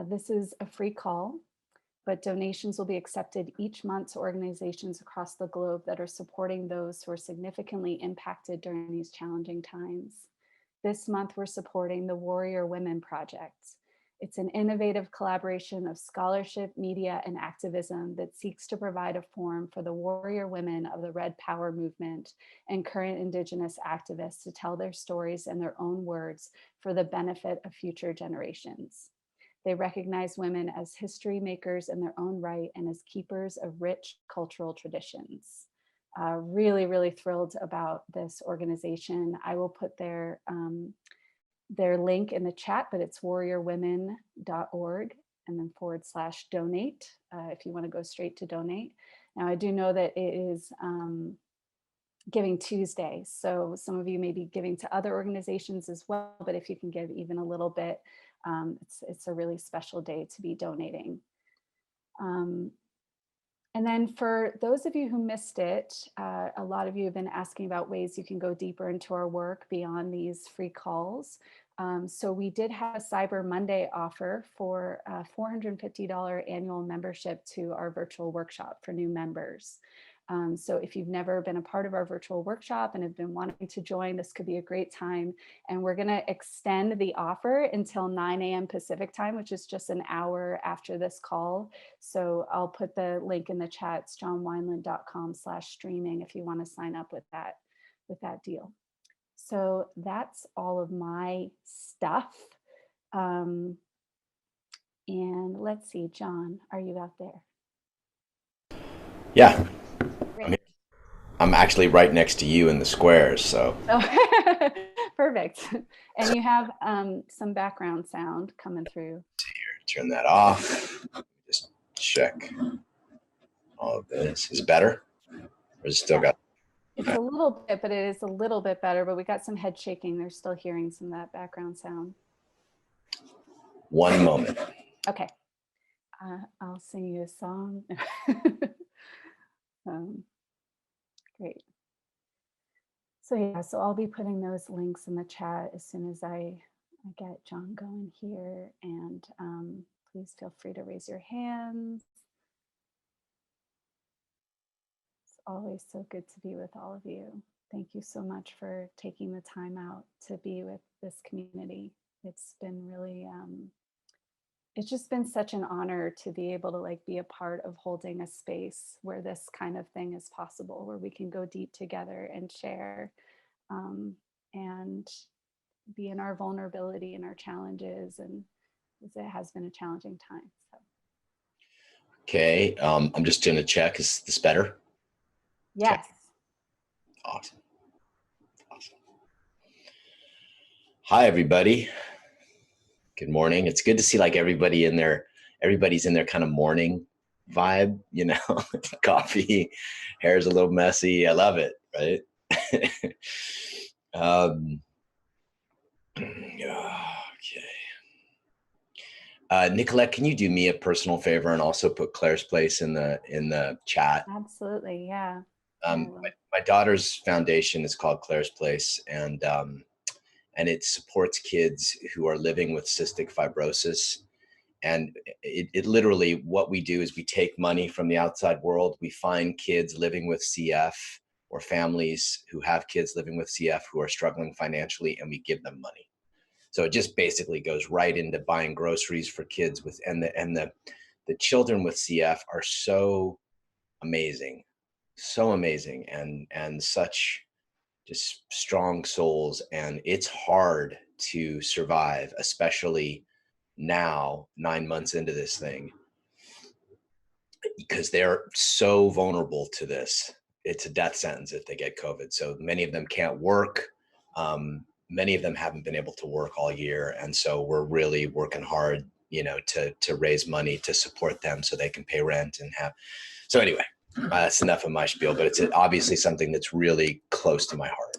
This is a free call, but donations will be accepted each month to organizations across the globe that are supporting those who are significantly impacted during these challenging times. This month, we're supporting the Warrior Women Project. It's an innovative collaboration of scholarship, media, and activism that seeks to provide a forum for the warrior women of the Red Power movement and current Indigenous activists to tell their stories in their own words for the benefit of future generations. They recognize women as history makers in their own right and as keepers of rich cultural traditions. Really, really thrilled about this organization. I will put their link in the chat, but it's warriorwomen.org and then /donate if you want to go straight to donate. Now, I do know that it is Giving Tuesday, so some of you may be giving to other organizations as well, but if you can give even a little bit, it's a really special day to be donating. And then for those of you who missed it, a lot of you have been asking about ways you can go deeper into our work beyond these free calls. So we did have a Cyber Monday offer for a $450 annual membership to our virtual workshop for new members. So if you've never been a part of our virtual workshop and have been wanting to join, this could be a great time. And we're going to extend the offer until 9 a.m. Pacific time, which is just an hour after this call. So I'll put the link in the chat. It's johnwineland.com/streaming if you want to sign up with that deal. So that's all of my stuff. And let's see, John, are you out there? Yeah. I'm actually right next to you in the squares, so. Oh, perfect. And you have some background sound coming through. Here, turn that off. Just check all of this. Is it better? Or is it still got? It's a little bit, but it is a little bit better, but we got some head shaking. They're still hearing some of that background sound. One moment. Okay. I'll sing you a song. Great. So yeah, so I'll be putting those links in the chat as soon as I get John going here. And please feel free to raise your hands. It's always so good to be with all of you. Thank you so much for taking the time out to be with this community. It's been really, it's just been such an honor to be able to be a part of holding a space where this kind of thing is possible, where we can go deep together and share and be in our vulnerability and our challenges. And it has been a challenging time. So. Okay, I'm just gonna check, is this better? Yes. Okay. Awesome. Hi, everybody. Good morning. It's good to see everybody's in their kind of morning vibe, coffee, hair's a little messy. I love it, right? Okay. Nicolette, can you do me a personal favor and also put Claire's place in the chat? Absolutely, yeah. My daughter's foundation is called Claire's Place, and it supports kids who are living with cystic fibrosis. And it literally, what we do is we take money from the outside world. We find kids living with CF or families who have kids living with CF who are struggling financially, and we give them money. So it just basically goes right into buying groceries for kids with, and the children with CF are so amazing, and such just strong souls. And it's hard to survive, especially now, 9 months into this thing, because they're so vulnerable to this. It's a death sentence if they get COVID. So many of them can't work. Many of them haven't been able to work all year. And so we're really working hard, to raise money to support them so they can pay rent and have. So anyway, that's enough of my spiel, but it's obviously something that's really close to my heart.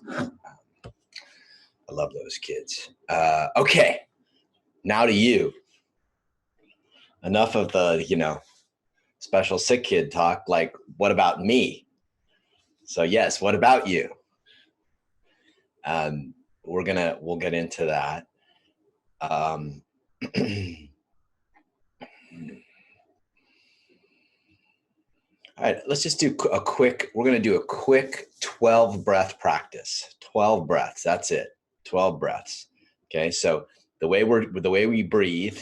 I love those kids. Okay, now to you. Enough of the, special sick kid talk. What about me? So yes, what about you? We'll get into that. All right, let's just do a quick, we're going to do a quick 12 breath practice. 12 breaths, that's it. 12 breaths. Okay, so the way we breathe,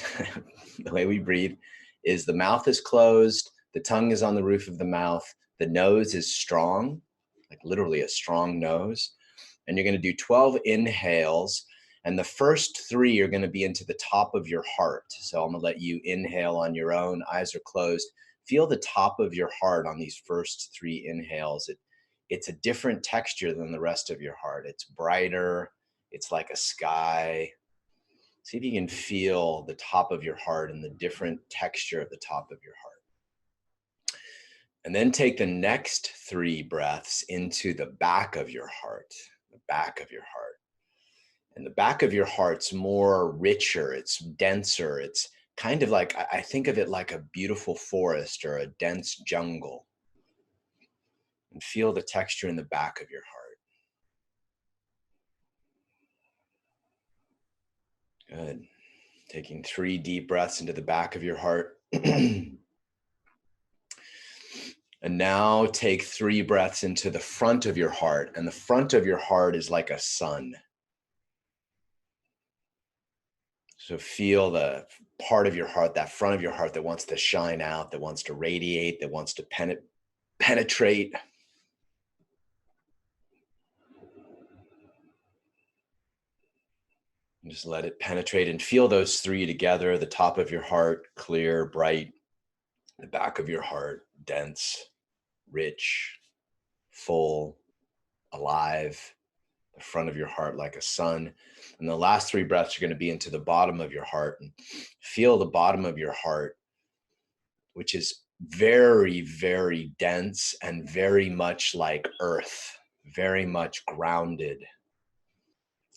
the way we breathe is the mouth is closed, the tongue is on the roof of the mouth, the nose is strong, like literally a strong nose. And you're going to do 12 inhales. And the first 3 are going to be into the top of your heart. So I'm going to let you inhale on your own, eyes are closed. Feel the top of your heart on these first 3 inhales. It's a different texture than the rest of your heart. It's brighter. It's like a sky. See if you can feel the top of your heart and the different texture of the top of your heart. And then take the next 3 breaths into the back of your heart, the back of your heart. And the back of your heart's more richer, it's denser, it's kind of like, I think of it like a beautiful forest or a dense jungle. And feel the texture in the back of your heart. Good. Taking 3 deep breaths into the back of your heart. And now take 3 breaths into the front of your heart. And the front of your heart is like a sun. So feel the part of your heart, that front of your heart that wants to shine out, that wants to radiate, that wants to penetrate. And just let it penetrate and feel those 3 together. The top of your heart, clear, bright. The back of your heart, dense, rich, full, alive. The front of your heart like a sun. And the last 3 breaths are going to be into the bottom of your heart. And feel the bottom of your heart, which is very, very dense and very much like earth, very much grounded,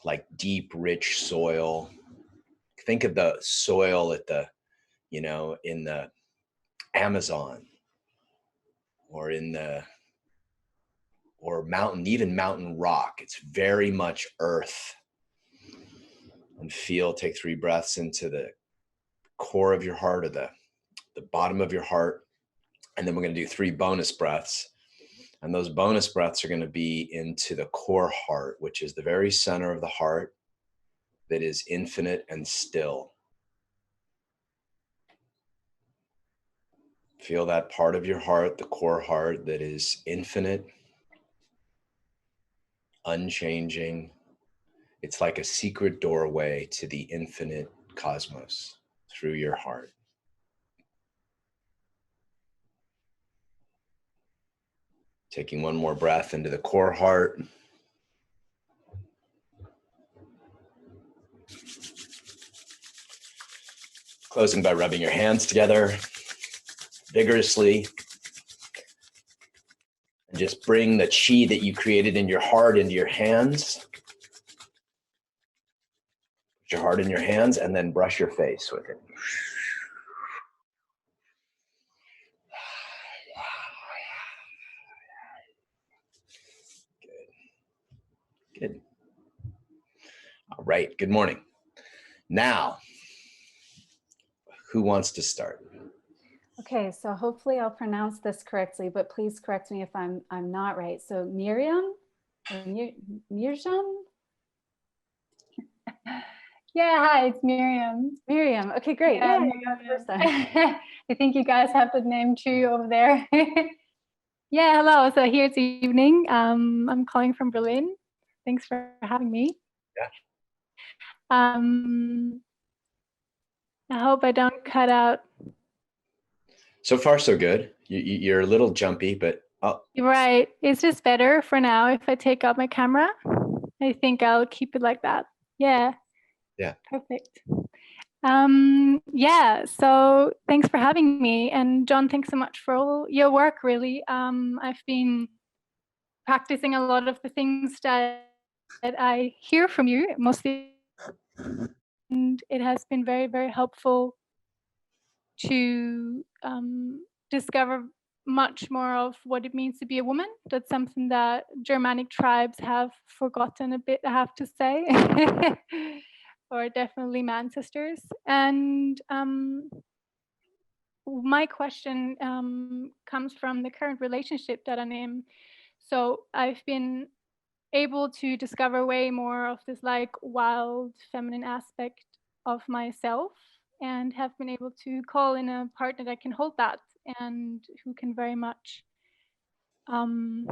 like deep, rich soil. Think of the soil at the, in the Amazon or mountain, even mountain rock. It's very much earth. And take 3 breaths into the core of your heart or the bottom of your heart. And then we're going to do 3 bonus breaths. And those bonus breaths are going to be into the core heart, which is the very center of the heart that is infinite and still. Feel that part of your heart, the core heart that is infinite, unchanging. It's like a secret doorway to the infinite cosmos through your heart. Taking 1 more breath into the core heart. Closing by rubbing your hands together vigorously. And just bring the chi that you created in your heart into your hands. Put your heart in your hands and then brush your face with it. Good. All right, good morning. Now, who wants to start? Okay, so hopefully I'll pronounce this correctly, but please correct me if I'm not right. So Miriam or Mirjam? Yeah, hi, it's Miriam. Miriam, okay, great. Yeah, Miriam. I think you guys have the name too over there. Yeah, hello. So here it's evening. I'm calling from Berlin. Thanks for having me. Yeah. I hope I don't cut out. So far, so good. You're a little jumpy, but You're right. It's just better for now if I take out my camera. I think I'll keep it like that. Yeah. Yeah. Perfect. Yeah, so thanks for having me. And John, thanks so much for all your work, really. I've been practicing a lot of the things that I hear from you, mostly, and it has been very, very helpful to discover much more of what it means to be a woman. That's something that Germanic tribes have forgotten a bit, I have to say. Or definitely my ancestors. And my question comes from the current relationship that I'm in. So I've been able to discover way more of this like wild feminine aspect of myself, and have been able to call in a partner that can hold that and who can very much um,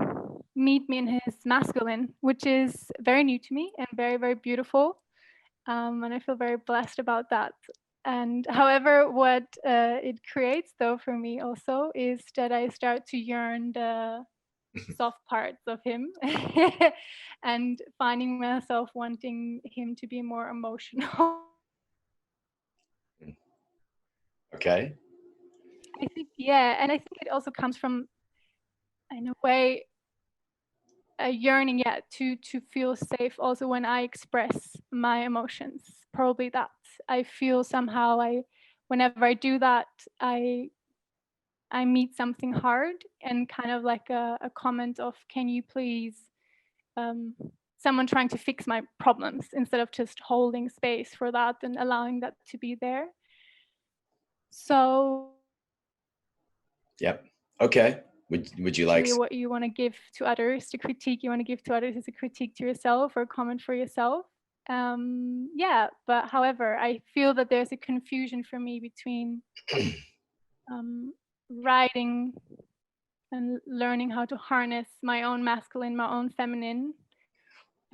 meet me in his masculine, which is very new to me and very, very beautiful. And I feel very blessed about that. And however, what it creates though for me also is that I start to yearn the soft parts of him and finding myself wanting him to be more emotional. Okay. I think, yeah, and I think it also comes from, in a way, a yearning, yeah, to feel safe also when I express my emotions. Probably that I feel somehow whenever I do that, I meet something hard, and kind of like a comment of, can you please, someone trying to fix my problems instead of just holding space for that and allowing that to be there. So Yep. Okay. Would you like? what you want to give to others, the critique you want to give to others is a critique to yourself or a comment for yourself. Yeah, but however, I feel that there's a confusion for me between writing and learning how to harness my own masculine, my own feminine,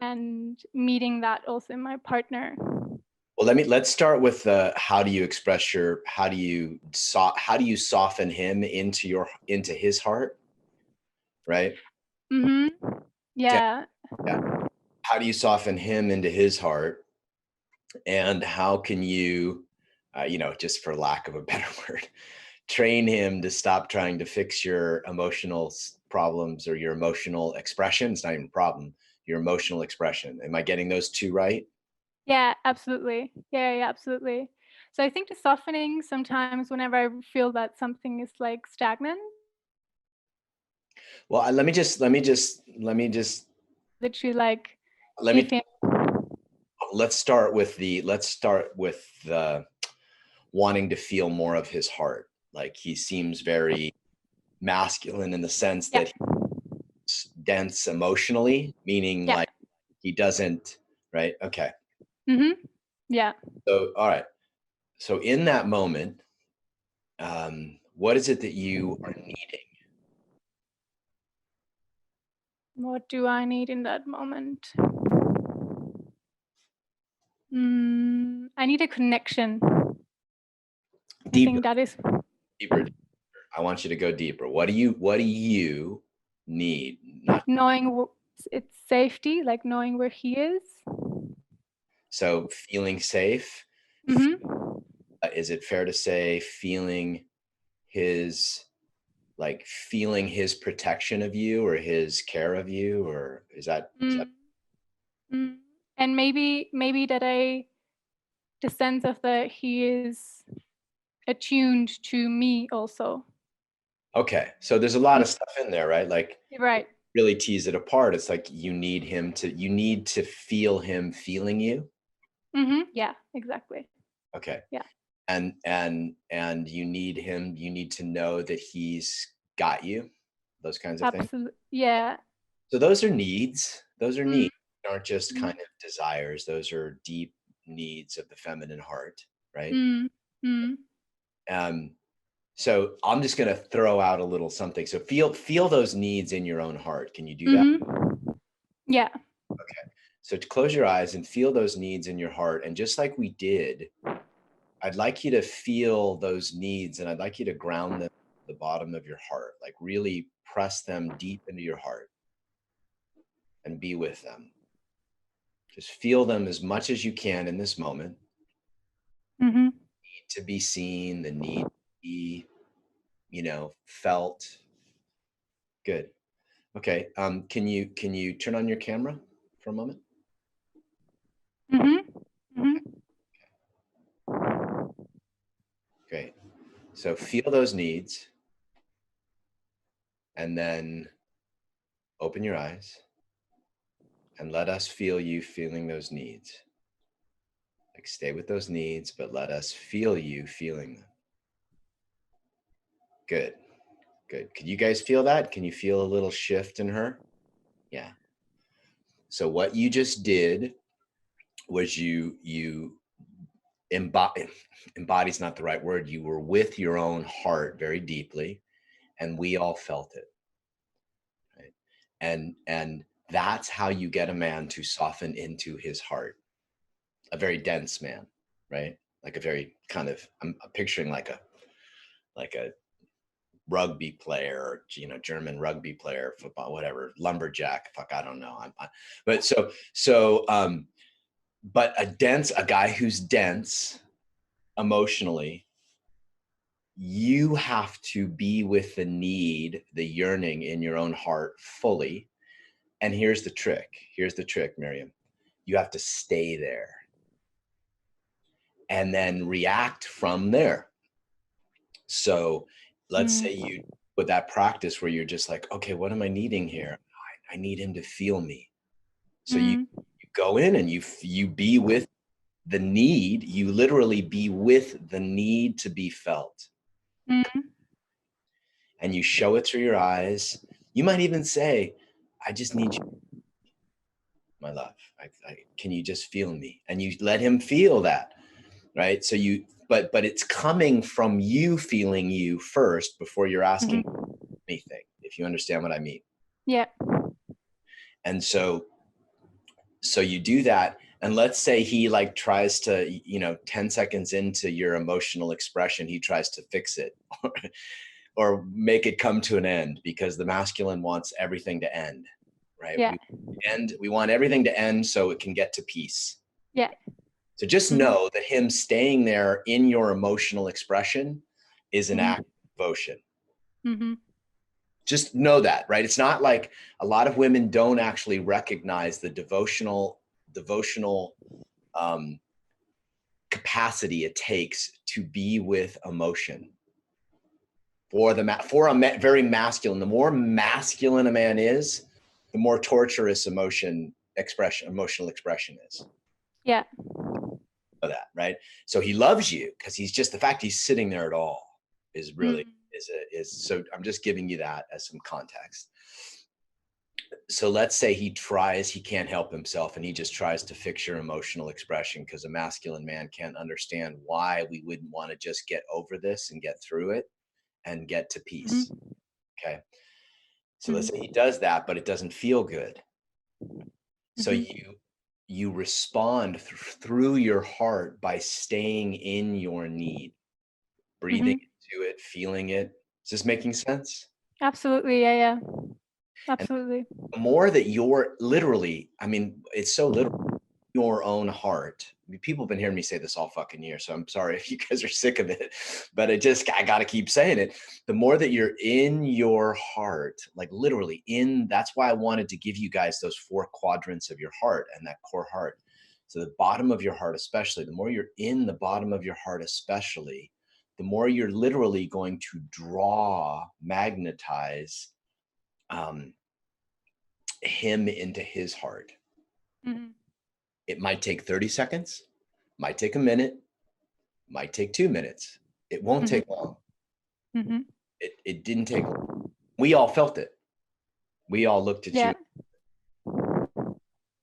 and meeting that also in my partner. Well, let's start with how do you express how do you soften him into his heart, right? Mm-hmm. Yeah. Yeah. How do you soften him into his heart, and how can you, just for lack of a better word, train him to stop trying to fix your emotional problems or your emotional expression? It's not even a problem. Your emotional expression. Am I getting those two right? Yeah, absolutely. Yeah, absolutely. So I think the softening sometimes whenever I feel that something is like stagnant, Well, let me just that you like let give me him. let's start with the wanting to feel more of his heart. Like, he seems very masculine in the sense Yeah. that he's dense emotionally, meaning Yeah. like he doesn't, right? Okay. Mm-hmm. Yeah. So, all right. So in that moment, what is it that you are needing? What do I need in that moment? I need a connection. I Deeper, think that is deeper. I want you to go deeper. What do you need? Not knowing it's safety, like knowing where he is. so feeling safe. Mm-hmm. Is it fair to say feeling his feeling his protection of you or his care of you, or is that Mm. And maybe that the sense of that he is attuned to me also. okay? So there's a lot of stuff in there, right? Like, Right. really tease it apart. It's like you need to feel him feeling you. Mm-hmm. Yeah, exactly. Okay. Yeah. And you need to know that he's got you, those kinds of things. Absolutely. Yeah. So those are needs. Those are Mm-hmm. needs. They aren't just kind of desires. Those are deep needs of the feminine heart, right? Mm-hmm. Um, so I'm just going to throw out a little something. So feel those needs in your own heart. Can you do that? Mm-hmm. Yeah. Okay. So to close your eyes and feel those needs in your heart. And just like we did, I'd like you to feel those needs, and I'd like you to ground them at the bottom of your heart, like really press them deep into your heart and be with them. Just feel them as much as you can in this moment. Mm-hmm. Need to be seen, the need to be, felt. Good. Okay. Can you turn on your camera for a moment? Mm-hmm. Mm-hmm. Great. So feel those needs, and then open your eyes and let us feel you feeling those needs. Like, stay with those needs, but let us feel you feeling them. Good. Good. Can you guys feel that? Can you feel a little shift in her? Yeah. So what you just did was you embodies not the right word. You were with your own heart very deeply, and we all felt it. Right? And that's how you get a man to soften into his heart. A very dense man, right? Like a very kind of, I'm picturing like a rugby player, or, you know, German rugby player, football, whatever, lumberjack. Fuck, I don't know. But but a guy who's dense emotionally, you have to be with the need, the yearning in your own heart fully. And here's the trick. Here's the trick, Miriam. You have to stay there and then react from there. So let's say you with that practice where you're just like, okay, what am I needing here? I need him to feel me. So you go in and you be with the need. You literally be with the need to be felt. And you show it through your eyes. You might even say, I just need you, my love. Can you just feel me? And you let him feel that, right? So but it's coming from you feeling you first before you're asking anything, if you understand what I mean. Yeah. And so you do that. And let's say he like tries to, 10 seconds into your emotional expression, he tries to fix it or make it come to an end, because the masculine wants everything to end, right? Yeah. We want everything to end so it can get to peace. Yeah. So just know that him staying there in your emotional expression is an act of devotion. Just know that, right? It's not like a lot of women don't actually recognize the devotional capacity it takes to be with emotion. For a very masculine, the more masculine a man is, the more torturous emotional expression is. Yeah. That, right? So he loves you because he's just, the fact he's sitting there at all is really so I'm just giving you that as some context. So let's say he can't help himself and he just tries to fix your emotional expression, because a masculine man can't understand why we wouldn't want to just get over this and get through it and get to peace. Okay. So let's say he does that, but it doesn't feel good. So you respond through your heart by staying in your need, breathing into it, feeling it. Is this making sense? Absolutely. Yeah. Absolutely. And the more that you're literally, I mean, it's so literal, your own heart. I mean, people have been hearing me say this all fucking year, so I'm sorry if you guys are sick of it, but I got to keep saying it. The more that you're in your heart, like literally that's why I wanted to give you guys those 4 quadrants of your heart and that core heart. So the bottom of your heart, especially, the more you're in the bottom of your heart, especially, the more you're literally going to magnetize him into his heart. It might take 30 seconds, might take a minute, might take 2 minutes. It won't take long. It didn't take long. We all felt it. We all looked at you.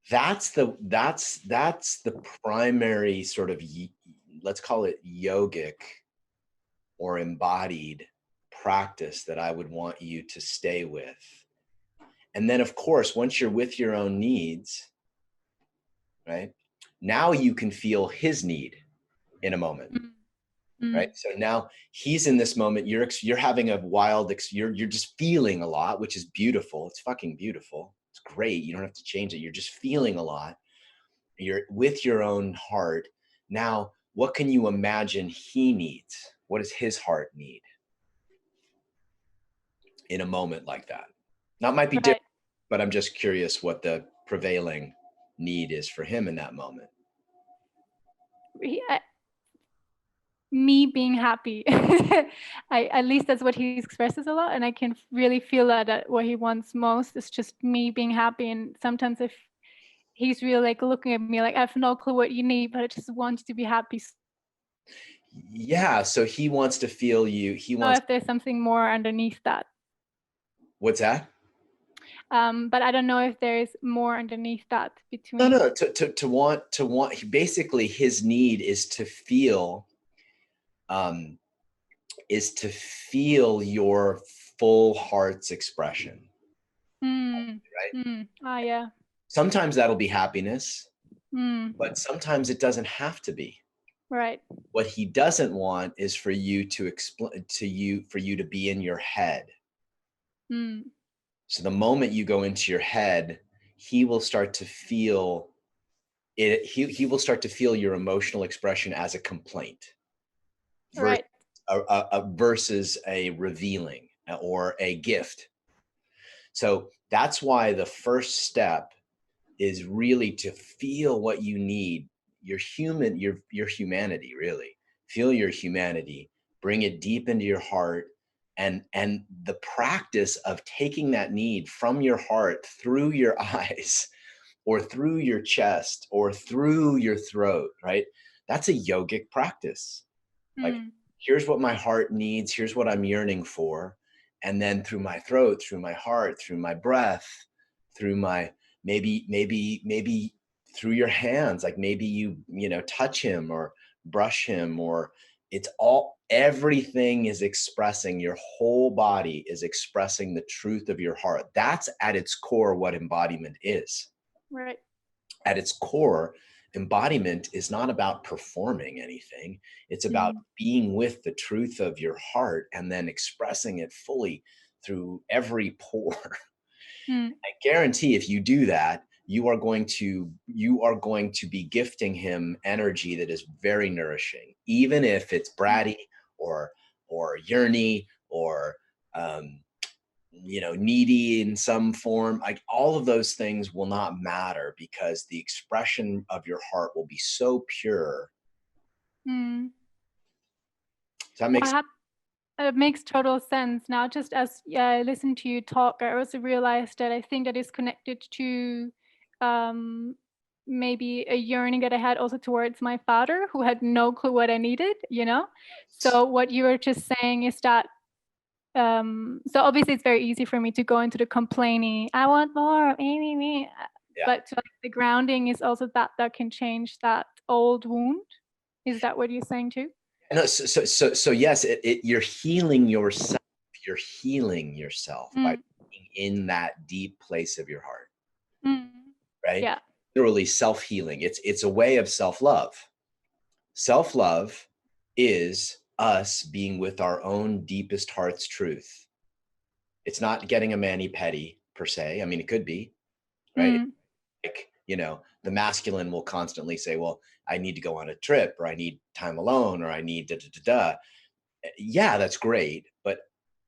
That's the primary sort of, let's call it yogic or embodied practice that I would want you to stay with. And then, of course, once you're with your own needs, right, now you can feel his need in a moment, right? So now he's in this moment. You're having a wild, you're just feeling a lot, which is beautiful. It's fucking beautiful. It's great. You don't have to change it. You're just feeling a lot. You're with your own heart. Now, what can you imagine he needs? What does his heart need in a moment like that? Now, it might be different, but I'm just curious what the prevailing need is for him in that moment. Me being happy. At least that's what he expresses a lot, and I can really feel that what he wants most is just me being happy. And sometimes if he's really like looking at me like, I have no clue what you need, but I just want you to be happy. Yeah, so he wants to feel you. He Know wants, if there's something more underneath that. what's that? But I don't know if there's more underneath that between. No, to want, basically his need is to feel, your full heart's expression, right? Yeah. Sometimes that'll be happiness, Mm, but sometimes it doesn't have to be. right. What he doesn't want is for you to explain to you, for you to be in your head. Mm, So the moment you go into your head, he will start to feel it. He will start to feel your emotional expression as a complaint, versus, right. versus a revealing or a gift. So that's why the first step is really to feel what you need, your humanity, really. Feel your humanity, bring it deep into your heart, and the practice of taking that need from your heart through your eyes or through your chest or through your throat, right? That's a yogic practice. Like, here's what my heart needs, here's what I'm yearning for, and then through my throat, through my heart, through my breath, through my, maybe through your hands, like maybe you know, touch him or brush him, or it's all, everything is expressing, your whole body is expressing the truth of your heart. That's at its core what embodiment is. Right. At its core, embodiment is not about performing anything. It's about being with the truth of your heart and then expressing it fully through every pore. I guarantee if you do that, you are going to be gifting him energy that is very nourishing, even if it's bratty or yearny or you know, needy in some form. Like, all of those things will not matter, because the expression of your heart will be so pure. Mm. Does that make sense? It makes total sense. Now, just as I listened to you talk, I also realized that I think that is connected to maybe a yearning that I had also towards my father, who had no clue what I needed, you know? So what you were just saying is that, so obviously it's very easy for me to go into the complaining, I want more, me. Yeah. But like, the grounding is also that can change that old wound. Is that what you're saying too? No, so yes, you're healing yourself. You're healing yourself by being in that deep place of your heart, right? Yeah. Literally self-healing. It's a way of self-love. Self-love is us being with our own deepest heart's truth. It's not getting a mani-pedi per se. I mean, it could be, right? Like, you know, the masculine will constantly say, well, I need to go on a trip, or I need time alone, or I need da da da da. Yeah, that's great. But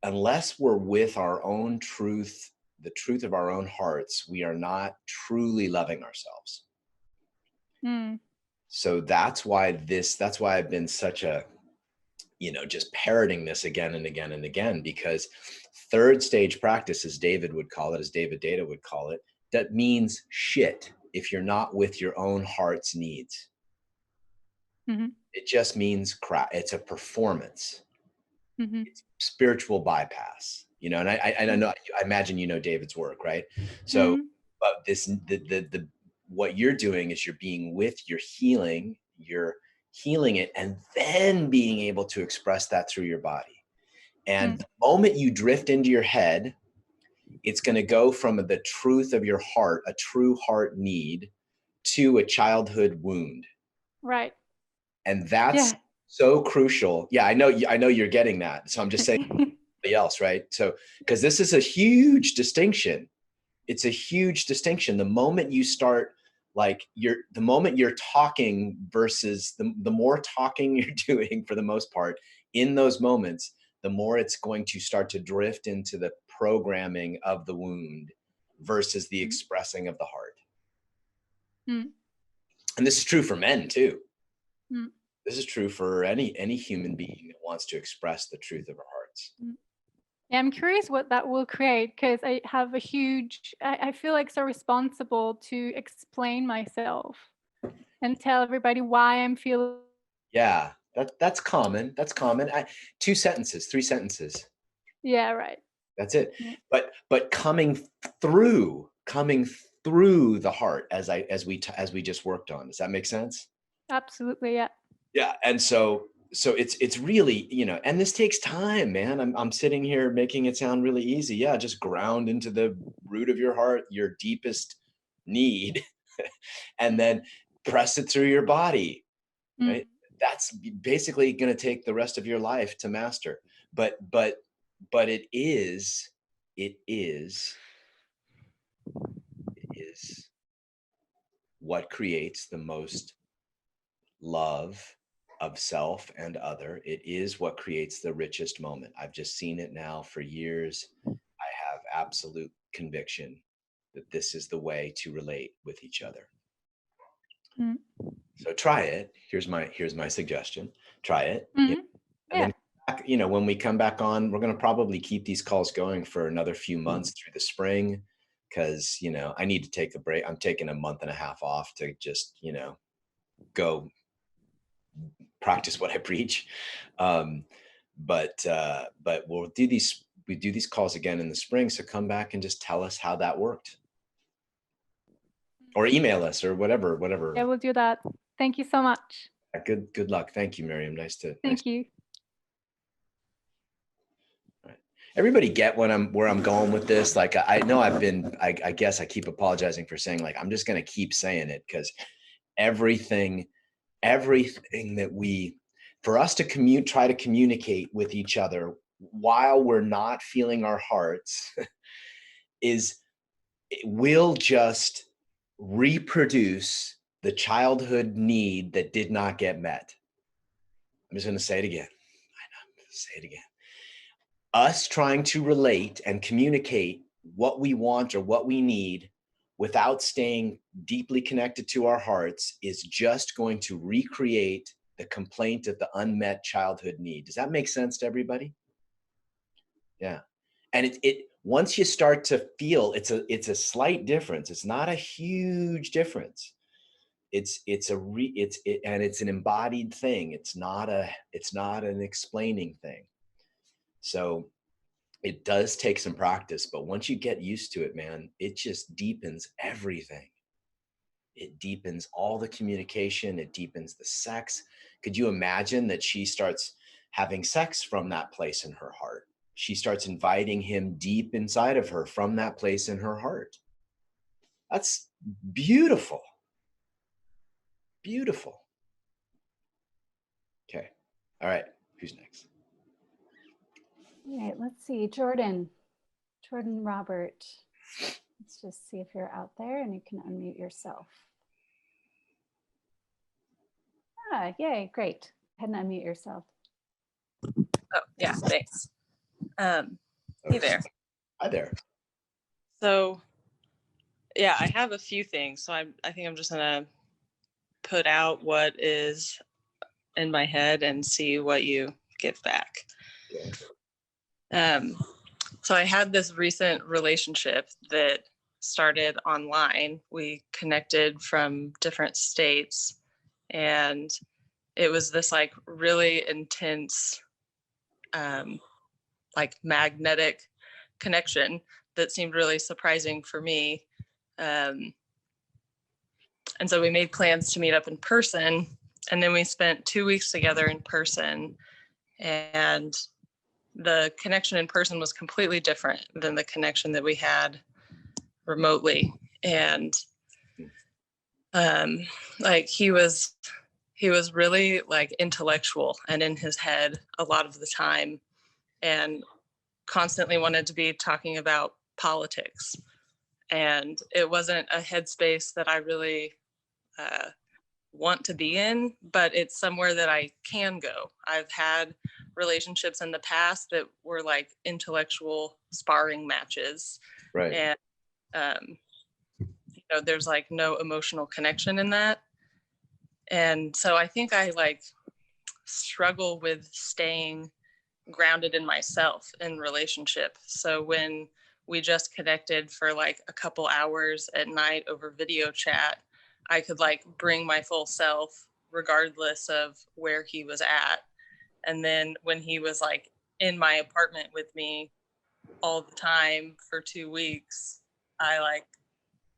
unless we're with our own truth, the truth of our own hearts, we are not truly loving ourselves. So that's why I've been such a, you know, just parroting this again and again and again, because third stage practice, as David would call it, as David Data would call it, that means shit if you're not with your own heart's needs. It just means crap. It's a performance. It's spiritual bypass, you know, and I know, I imagine, you know, David's work, right? So, but what you're doing is you're being with your healing, you're healing it, and then being able to express that through your body. And the moment you drift into your head, it's going to go from the truth of your heart, a true heart need, to a childhood wound. Right. And that's so crucial. Yeah, I know you're getting that. So I'm just saying somebody else, right? So, because this is a huge distinction. It's a huge distinction. The moment you start, like, the moment you're talking versus the more talking you're doing, for the most part, in those moments, the more it's going to start to drift into the programming of the wound versus the expressing of the heart. And this is true for men too. This is true for any human being that wants to express the truth of our hearts. Yeah, I'm curious what that will create, because I have a huge, I feel like so responsible to explain myself and tell everybody why I'm feeling. Yeah, That's common. That's common. 2 sentences, 3 sentences. Yeah, right. That's it. Yeah. But coming through the heart as we just worked on. Does that make sense? Absolutely, yeah. Yeah. And so it's really, and this takes time, man. I'm sitting here making it sound really easy. Yeah, just ground into the root of your heart, your deepest need, and then press it through your body. Right? That's basically going to take the rest of your life to master. But it is what creates the most love of self and other. It is what creates the richest moment. I've just seen it now for years. I have absolute conviction that this is the way to relate with each other. So try it. Here's my suggestion. Try it. And then, when we come back on, we're going to probably keep these calls going for another few months through the spring, because, I need to take a break. I'm taking a month and a half off to just, go practice what I preach. But we do these calls again in the spring. So come back and just tell us how that worked, or email us or whatever. Yeah, we'll do that. Thank you so much. Good luck. Thank you, Miriam. Thank you. Everybody get where I'm going with this? Like, I know I guess I keep apologizing for saying, like, I'm just going to keep saying it, because everything that for us to try to communicate with each other while we're not feeling our hearts will just reproduce the childhood need that did not get met. I'm just going to say it again. Us trying to relate and communicate what we want or what we need without staying deeply connected to our hearts is just going to recreate the complaint of the unmet childhood need. Does that make sense to everybody? Yeah. And it once you start to feel, it's a slight difference. It's not a huge difference. It's an embodied thing. It's not an explaining thing. So it does take some practice, but once you get used to it, man, it just deepens everything. It deepens all the communication. It deepens the sex. Could you imagine that she starts having sex from that place in her heart? She starts inviting him deep inside of her from that place in her heart. That's beautiful. Beautiful. Okay. All right. Who's next? All right, let's see. Jordan Robert. Let's just see if you're out there and you can unmute yourself. Yay, great. Go ahead and unmute yourself. Oh, yeah, thanks. Hey there. Hi there. So, yeah, I have a few things. So I think I'm just gonna put out what is in my head and see what you give back. Okay. So I had this recent relationship that started online. We connected from different states, and it was this like really intense, like magnetic connection that seemed really surprising for me. And so we made plans to meet up in person, and then we spent 2 weeks together in person, and the connection in person was completely different than the connection that we had remotely. And like he was really like intellectual and in his head a lot of the time, and constantly wanted to be talking about politics. And it wasn't a headspace that I really want to be in, but it's somewhere that I can go. I've had relationships in the past that were like intellectual sparring matches. Right. And, there's like no emotional connection in that. And so I think I like struggle with staying grounded in myself in relationship. So when we just connected for like a couple hours at night over video chat, I could like bring my full self regardless of where he was at. And then when he was like in my apartment with me all the time for 2 weeks, I like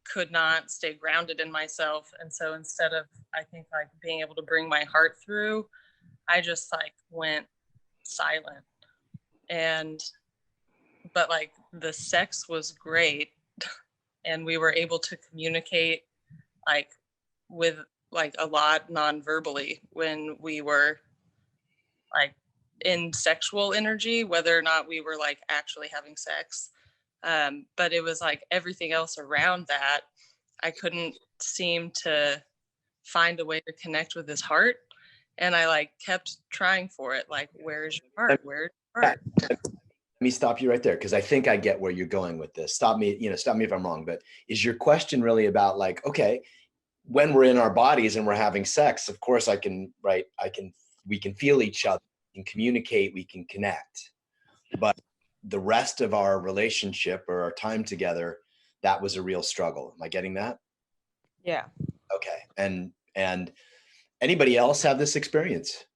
could not stay grounded in myself. And so instead of, I think, like being able to bring my heart through, I just like went silent. But like the sex was great, and we were able to communicate like with like a lot non-verbally when we were like in sexual energy, whether or not we were like actually having sex. But it was like everything else around that, I couldn't seem to find a way to connect with his heart. And I like kept trying for it. Like, where's your heart? Where's your heart? Let me stop you right there, because I think I get where you're going with this. Stop me if I'm wrong. But is your question really about like, okay, when we're in our bodies and we're having sex, of course we can feel each other, we can communicate, we can connect. But the rest of our relationship or our time together, that was a real struggle. Am I getting that? Yeah. Okay. And anybody else have this experience?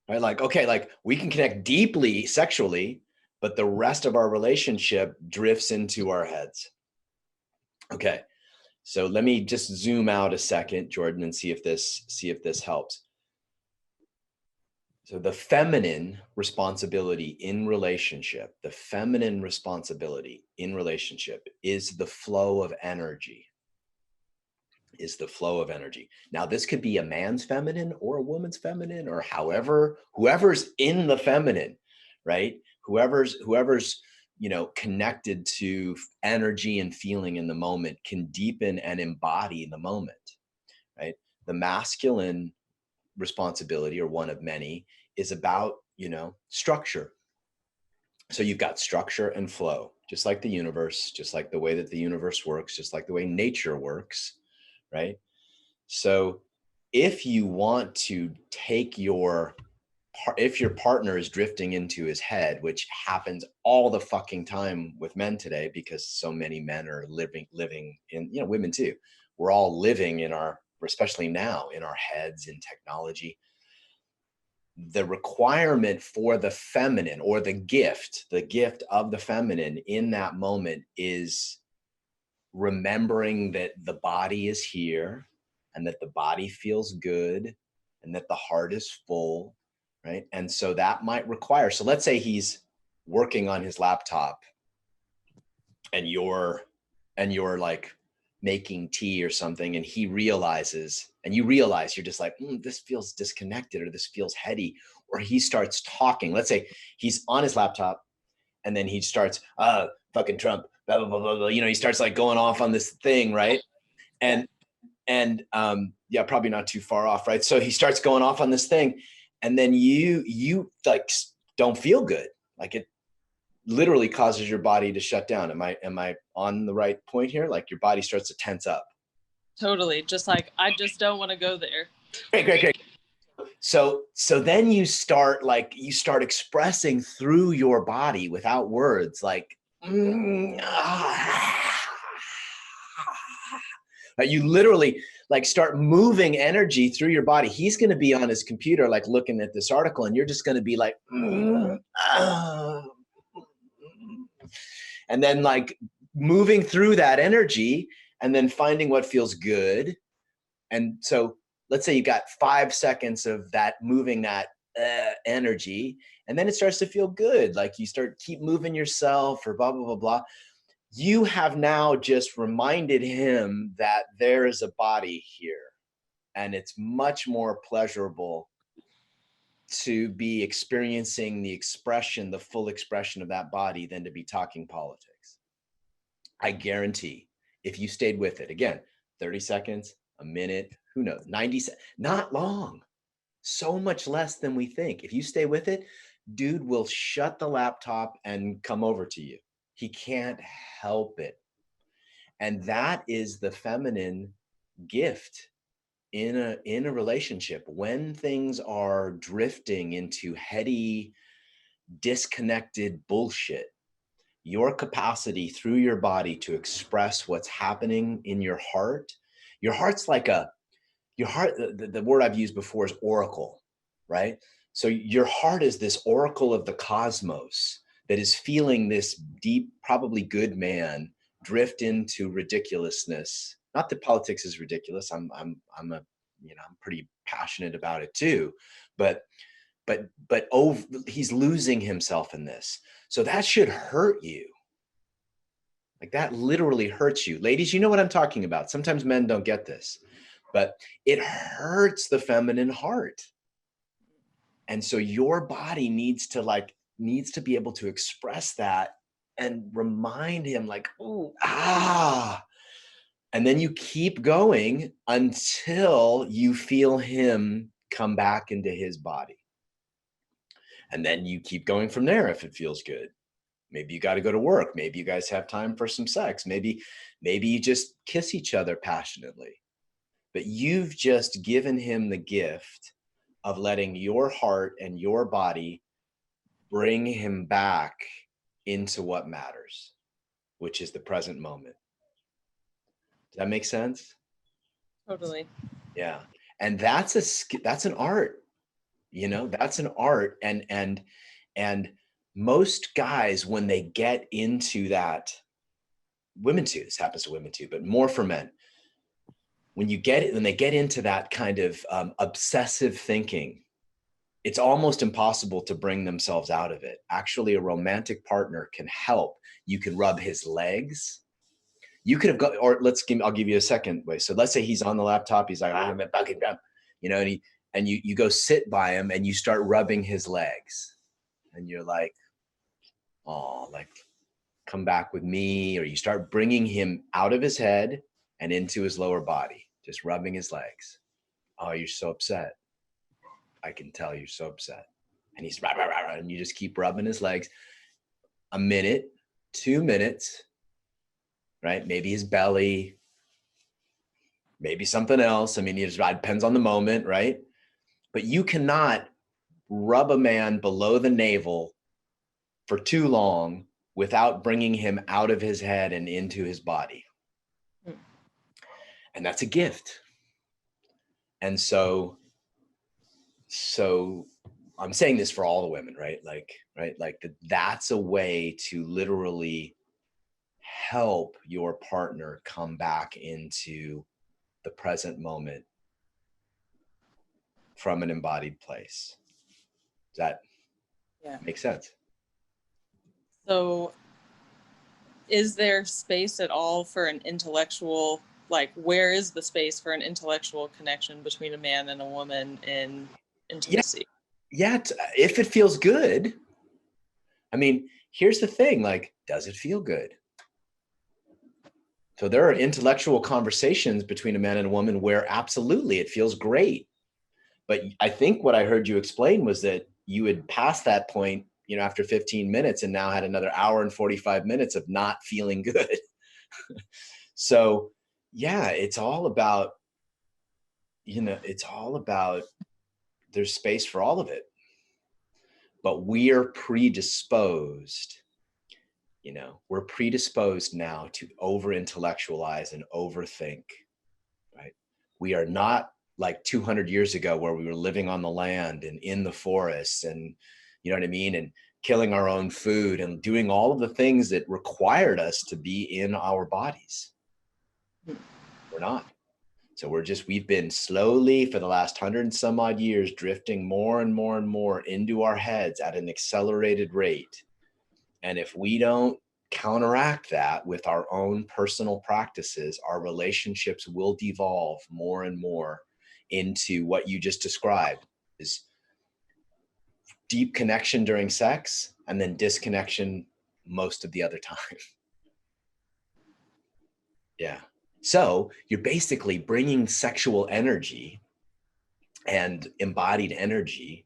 Right? Like, okay, like we can connect deeply sexually, but the rest of our relationship drifts into our heads. Okay. So let me just zoom out a second, Jordan, and see if this helps. So the feminine responsibility in relationship, is the flow of energy. Now, this could be a man's feminine or a woman's feminine, or whoever's in the feminine, right? Whoever's connected to energy and feeling in the moment can deepen and embody the moment, right? The masculine responsibility, or one of many, is about, structure. So you've got structure and flow, just like the universe, just like the way that the universe works, just like the way nature works, right? So if you want to take if your partner is drifting into his head, which happens all the fucking time with men today, because so many men are living in, women too. We're all living especially now, in our heads, in technology. The requirement for the feminine, or the gift of the feminine in that moment, is remembering that the body is here, and that the body feels good, and that the heart is full, right? And so that might require, so let's say he's working on his laptop, and you're like making tea or something, and he realizes, and you realize, you're just like, this feels disconnected, or this feels heady. Or he starts talking. Let's say he's on his laptop, and then he starts, fucking Trump, blah, blah, blah, blah, blah. He starts like going off on this thing, right? And yeah, probably not too far off, right? So he starts going off on this thing, and then you like don't feel good. Like, it literally causes your body to shut down. Am I on the right point here? Like, your body starts to tense up. Totally. Just like, I just don't want to go there. Great. So then you start expressing through your body without words, like, you literally like start moving energy through your body. He's going to be on his computer, like looking at this article, and you're just going to be like, and then like moving through that energy, and then finding what feels good. And so let's say you got 5 seconds of that, moving that energy, and then it starts to feel good. Like, you keep moving yourself, or blah, blah, blah, blah. You have now just reminded him that there is a body here, and it's much more pleasurable to be experiencing the full expression of that body, than to be talking politics. I guarantee, if you stayed with it, again, 30 seconds, a minute, who knows, 90 seconds, not long, so much less than we think. If you stay with it, dude will shut the laptop and come over to you. He can't help it. And that is the feminine gift in a relationship. When things are drifting into heady, disconnected bullshit, your capacity through your body to express what's happening in your heart's like Your heart, the word I've used before is oracle, right? So your heart is this oracle of the cosmos that is feeling this deep, probably good man drift into ridiculousness. Not that politics is ridiculous. I'm pretty passionate about it too, but he's losing himself in this. So that should hurt you. Like that literally hurts you. Ladies, you know what I'm talking about. Sometimes men don't get this, but it hurts the feminine heart. And so your body needs to be able to express that and remind him like, oh, and then you keep going until you feel him come back into his body. And then you keep going from there if it feels good. Maybe you got to go to work. Maybe you guys have time for some sex. Maybe you just kiss each other passionately. But you've just given him the gift of letting your heart and your body bring him back into what matters, which is the present moment. Does that make sense? Totally. Yeah. And that's an art, that's an art. And most guys, when they get into that, women too, this happens to women too, but more for men. When they get into that kind of obsessive thinking, it's almost impossible to bring themselves out of it. Actually, a romantic partner can help. You can rub his legs. You could have got, or I'll give you a second way. So let's say he's on the laptop. He's like, I'm a fucking dumb, and you go sit by him and you start rubbing his legs, and you're like, oh, like, come back with me. Or you start bringing him out of his head and into his lower body, just rubbing his legs. Oh, you're so upset. I can tell you're so upset. And he's rah, rah, rah, and you just keep rubbing his legs. A minute, 2 minutes, right? Maybe his belly, maybe something else. I mean, it depends on the moment, right? But you cannot rub a man below the navel for too long without bringing him out of his head and into his body. And that's a gift. And so I'm saying this for all the women, right? Like that's a way to literally help your partner come back into the present moment from an embodied place. Does that make sense? So is there space at all for an intellectual, like where is the space for an intellectual connection between a man and a woman in intimacy? Yeah, if it feels good. I mean, here's the thing, like, does it feel good? So there are intellectual conversations between a man and a woman where absolutely it feels great. But I think what I heard you explain was that you had passed that point, after 15 minutes and now had another hour and 45 minutes of not feeling good. So yeah, it's all about, there's space for all of it. But we're predisposed now to over-intellectualize and overthink, right? We are not like 200 years ago where we were living on the land and in the forests and, you know what I mean? And killing our own food and doing all of the things that required us to be in our bodies. We're not. So we've been slowly for the last 100 and some odd years drifting more and more and more into our heads at an accelerated rate. And if we don't counteract that with our own personal practices, our relationships will devolve more and more into what you just described, is deep connection during sex and then disconnection most of the other time. Yeah. So you're basically bringing sexual energy and embodied energy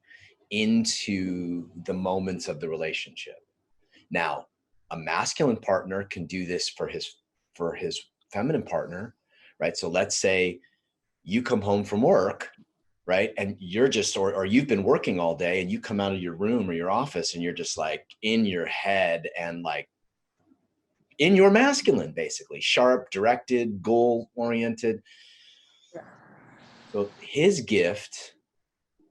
into the moments of the relationship. Now, a masculine partner can do this for his feminine partner, right? So let's say you come home from work, right? And you're just, or you've been working all day and you come out of your room or your office and you're just like in your head and like in your masculine, basically, sharp, directed, goal-oriented. So his gift,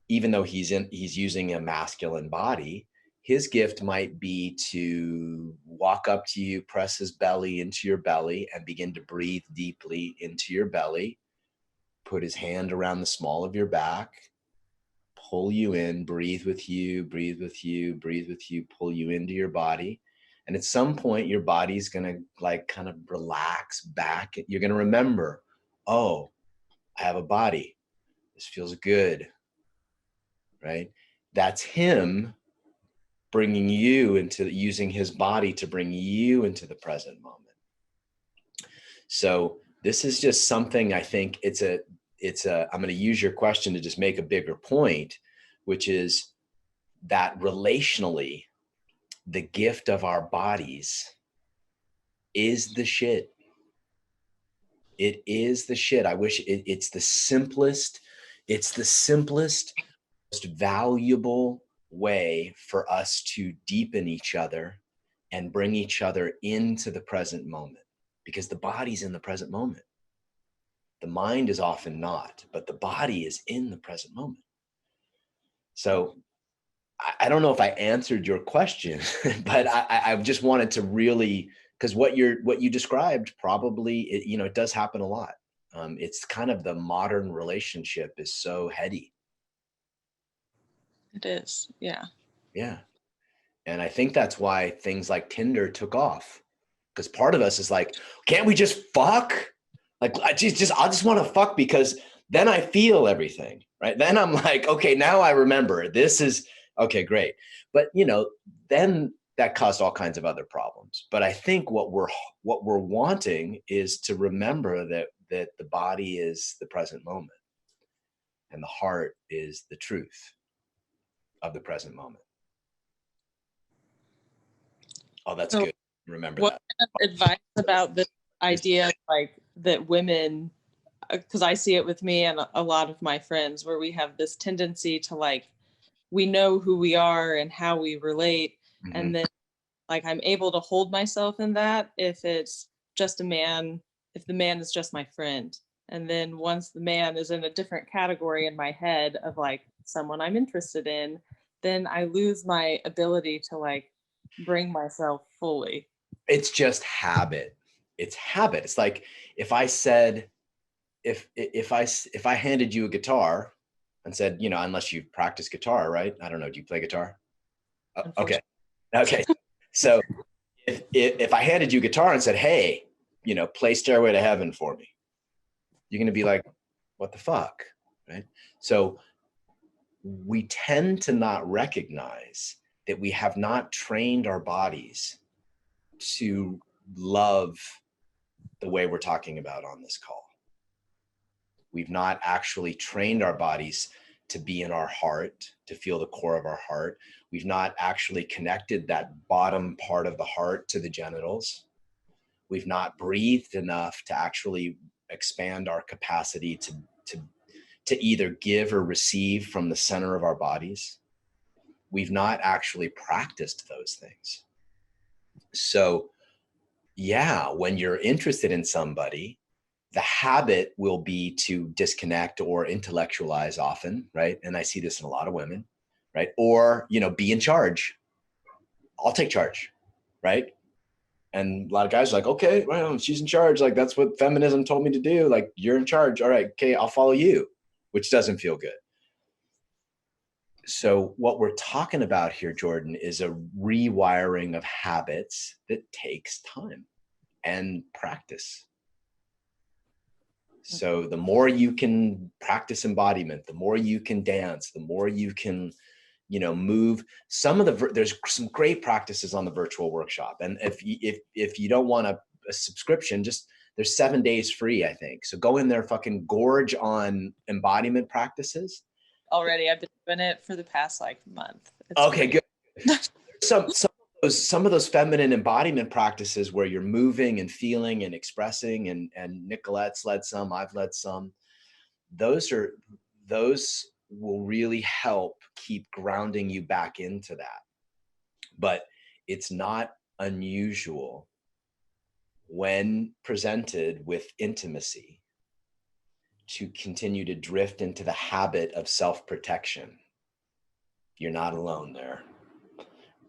even though he's using a masculine body, his gift might be to walk up to you, press his belly into your belly, and begin to breathe deeply into your belly. Put his hand around the small of your back, pull you in, breathe with you, breathe with you, breathe with you, pull you into your body. And at some point, your body's gonna like kind of relax back. You're gonna remember, oh, I have a body. This feels good, right? That's him bringing you into using his body to bring you into the present moment. So this is just something I think I'm going to use your question to just make a bigger point, which is that relationally, the gift of our bodies is the shit. It is the shit. I wish it's the simplest, most valuable way for us to deepen each other and bring each other into the present moment, because the body's in the present moment. The mind is often not, but the body is in the present moment. So I don't know if I answered your question, but I just wanted to really, because what you described probably, it does happen a lot. It's kind of the modern relationship is so heady. It is, yeah. Yeah. And I think that's why things like Tinder took off. Because part of us is like, can't we just fuck? Like, I just want to fuck because then I feel everything, right? Then I'm like, okay, now I remember this is, okay, great. But, then that caused all kinds of other problems. But I think what we're wanting is to remember that the body is the present moment and the heart is the truth of the present moment. Oh, that's So good. Remember what that. kind of advice about this idea, like that women, because I see it with me and a lot of my friends, where we have this tendency to like, we know who we are and how we relate. Mhm. And then like, I'm able to hold myself in that if it's just a man, if the man is just my friend. And then once the man is in a different category in my head of like someone I'm interested in, then I lose my ability to like bring myself fully. It's just habit. It's habit. It's like if I said, if I handed you a guitar and said, unless you practice guitar, right? I don't know. Do you play guitar? Okay. Okay. So if I handed you a guitar and said, hey, play Stairway to Heaven for me, you're going to be like, what the fuck? Right. So we tend to not recognize that we have not trained our bodies to love the way we're talking about on this call. We've not actually trained our bodies to be in our heart, to feel the core of our heart. We've not actually connected that bottom part of the heart to the genitals. We've not breathed enough to actually expand our capacity to either give or receive from the center of our bodies. We've not actually practiced those things. So yeah, when you're interested in somebody, the habit will be to disconnect or intellectualize often, right? And I see this in a lot of women, right? Or, be in charge. I'll take charge, right? And a lot of guys are like, okay, well, she's in charge. Like, that's what feminism told me to do. Like, you're in charge. All right, okay, I'll follow you, which doesn't feel good. So what we're talking about here, Jordan, is a rewiring of habits that takes time and practice. So the more you can practice embodiment, the more you can dance, the more you can, move. There's some great practices on the virtual workshop. And if you don't want a subscription, there's 7 days free, I think. So go in there, fucking gorge on embodiment practices. Already, I've been doing it for the past like month. It's okay, great. Good. Some of those feminine embodiment practices where you're moving and feeling and expressing, and Nicolette's led some, I've led some. Those will really help keep grounding you back into that. But it's not unusual when presented with intimacy to continue to drift into the habit of self-protection. You're not alone there.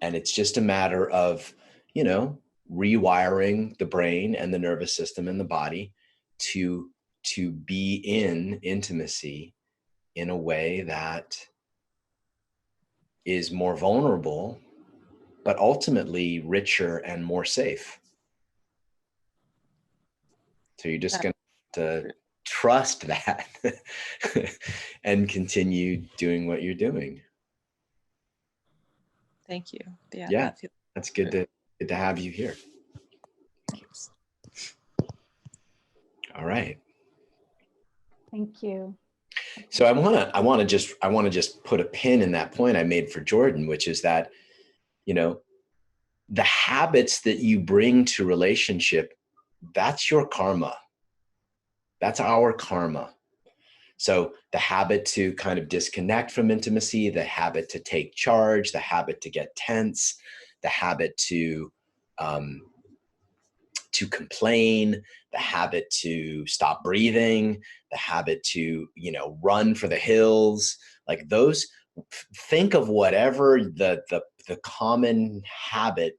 And it's just a matter of, you know, rewiring the brain and the nervous system and the body to be in intimacy in a way that is more vulnerable, but ultimately richer and more safe. So you're just going to trust that and continue doing what you're doing. Thank you. Yeah, that's good to have you here. Thanks. All right. Thank you. So I want to just put a pin in that point I made for Jordan, which is that, you know, the habits that you bring to relationship, that's your karma. That's our karma. So the habit to kind of disconnect from intimacy, the habit to take charge, the habit to get tense, the habit to complain, the habit to stop breathing, the habit to, you know, run for the hills, like those. Think of whatever the common habit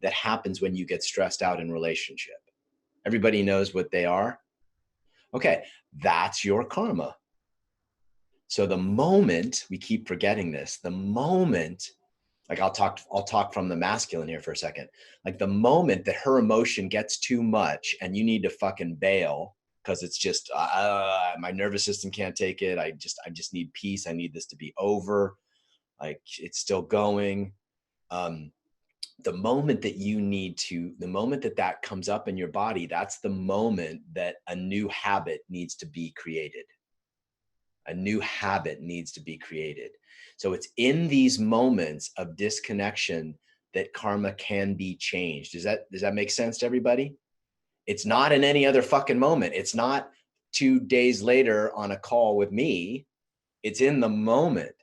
that happens when you get stressed out in relationship. Everybody knows what they are. Okay, that's your karma. So the moment, we keep forgetting this, the moment, like I'll talk from the masculine here for a second. Like the moment that her emotion gets too much and you need to fucking bail because it's just my nervous system can't take it. I just need peace. I need this to be over. Like it's still going. The moment that comes up in your body, that's the moment that a new habit needs to be created. A new habit needs to be created. So it's in these moments of disconnection that karma can be changed. Does that make sense to everybody? It's not in any other fucking moment. It's not 2 days later on a call with me. It's in the moment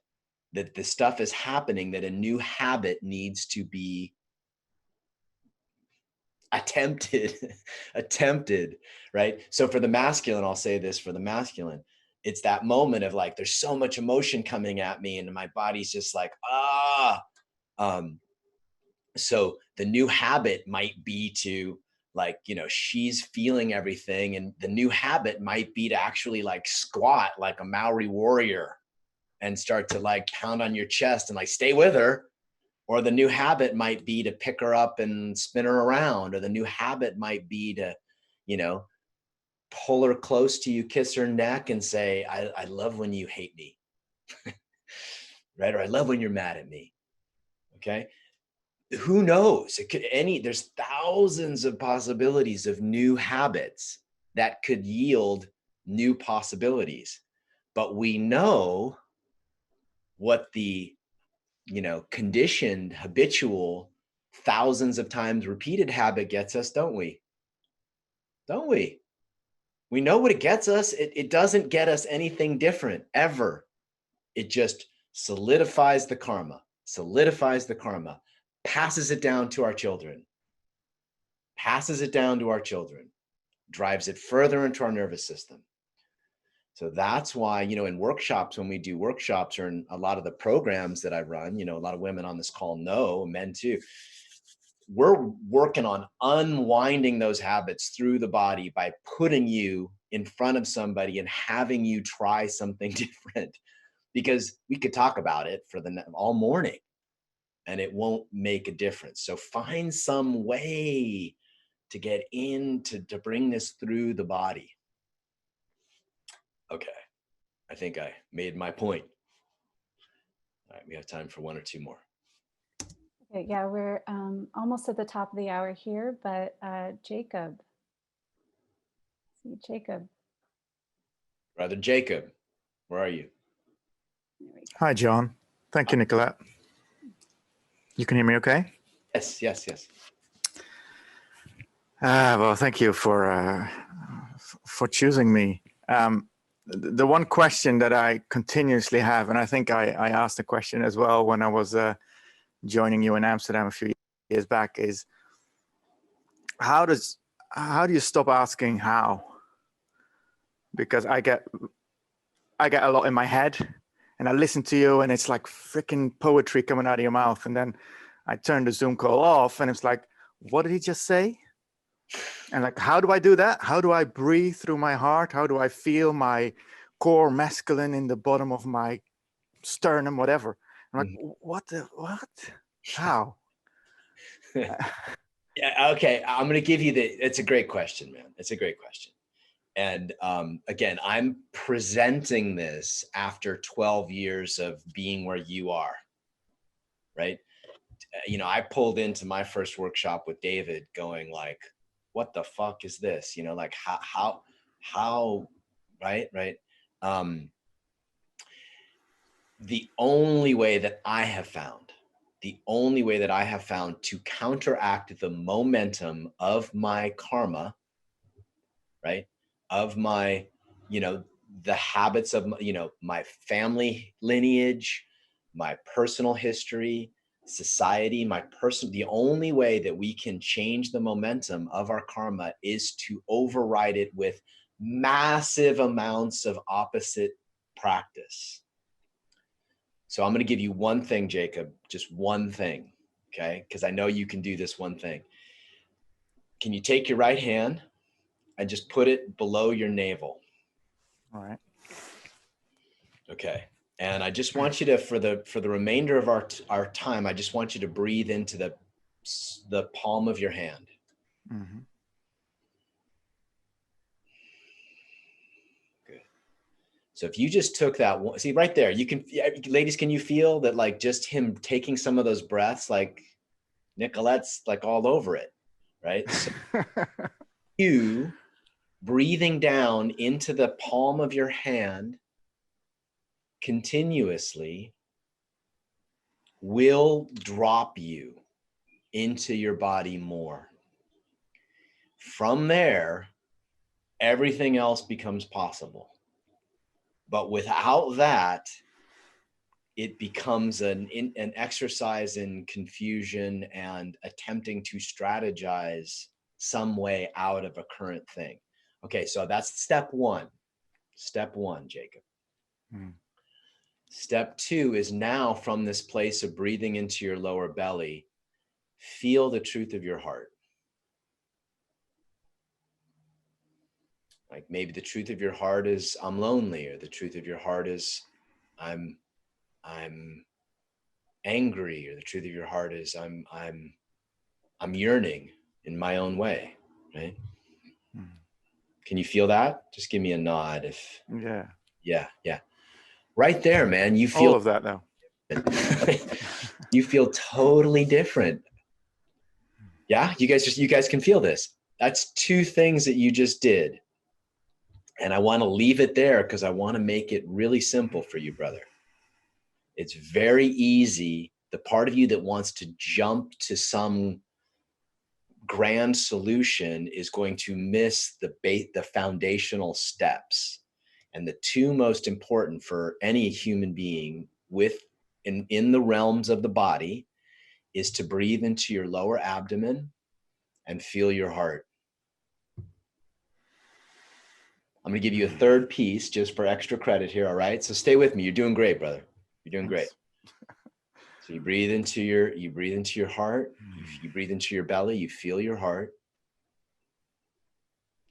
that the stuff is happening, that a new habit needs to be attempted, right? So for the masculine, I'll say this for the masculine, it's that moment of like, there's so much emotion coming at me and my body's just like, so the new habit might be to like, you know, she's feeling everything. And the new habit might be to actually like squat like a Maori warrior and start to like pound on your chest and like stay with her. Or the new habit might be to pick her up and spin her around. Or the new habit might be to, you know, pull her close to you, kiss her neck and say, I love when you hate me, right? Or I love when you're mad at me, okay? Who knows? It could there's thousands of possibilities of new habits that could yield new possibilities. But we know what the, you know, conditioned, habitual, thousands of times repeated habit gets us, don't we? Don't we? We know what it gets us. It doesn't get us anything different ever. It just solidifies the karma, passes it down to our children, drives it further into our nervous system. So that's why, you know, in workshops, when we do workshops or in a lot of the programs that I run, you know, a lot of women on this call know, men too, we're working on unwinding those habits through the body by putting you in front of somebody and having you try something different, because we could talk about it for all morning and it won't make a difference. So find some way to get in to bring this through the body. Okay, I think I made my point. All right, we have time for one or two more. Okay, yeah, we're almost at the top of the hour here, but Jacob. See, Jacob. Brother Jacob, where are you? Hi, John. Thank you, Nicolette. You can hear me okay? Yes. Well, thank you for choosing me. The one question that I continuously have, and I think I asked the question as well when I was joining you in Amsterdam a few years back, is how do you stop asking how? because I get a lot in my head, and I listen to you, and it's like freaking poetry coming out of your mouth, and then I turn the Zoom call off, and it's like, what did he just say? And like, how do I do that? How do I breathe through my heart? How do I feel my core masculine in the bottom of my sternum, whatever? I'm like, what? How? Yeah, okay, I'm gonna give you it's a great question, man. It's a great question. And again, I'm presenting this after 12 years of being where you are, right? You know, I pulled into my first workshop with David going like, what the fuck is this? You know, like how, right? The only way that I have found to counteract the momentum of my karma, right? Of my, you know, the habits of, you know, my family lineage, my personal history, society, the only way that we can change the momentum of our karma is to override it with massive amounts of opposite practice. So I'm going to give you one thing, Jacob, just one thing, okay? Because I know you can do this one thing. Can you take your right hand and just put it below your navel? All right. Okay. And I just want you to, for the remainder of our time, I just want you to breathe into the palm of your hand. Mm-hmm. Good. So if you just took that one, see right there, you can, ladies, can you feel that, like, just him taking some of those breaths, like Nicolette's like all over it, right? So you breathing down into the palm of your hand continuously will drop you into your body more. From there, everything else becomes possible. But without that, it becomes an exercise in confusion and attempting to strategize some way out of a current thing. Okay, so that's step one. Step one, Jacob. Step two is now, from this place of breathing into your lower belly, feel the truth of your heart. Like maybe the truth of your heart is I'm lonely, or the truth of your heart is I'm angry, or the truth of your heart is I'm yearning in my own way, right? Can you feel that? Just give me a nod if yeah. Right there, man. You feel all of that now. You feel totally different. Yeah, you guys can feel this. That's two things that you just did. And I want to leave it there because I want to make it really simple for you, brother. It's very easy. The part of you that wants to jump to some grand solution is going to miss the foundational steps. And the two most important for any human being in the realms of the body is to breathe into your lower abdomen and feel your heart. I'm going to give you a third piece just for extra credit here. All right. So stay with me. You're doing great, brother. You're doing great. So you breathe into your heart. You breathe into your belly. You feel your heart.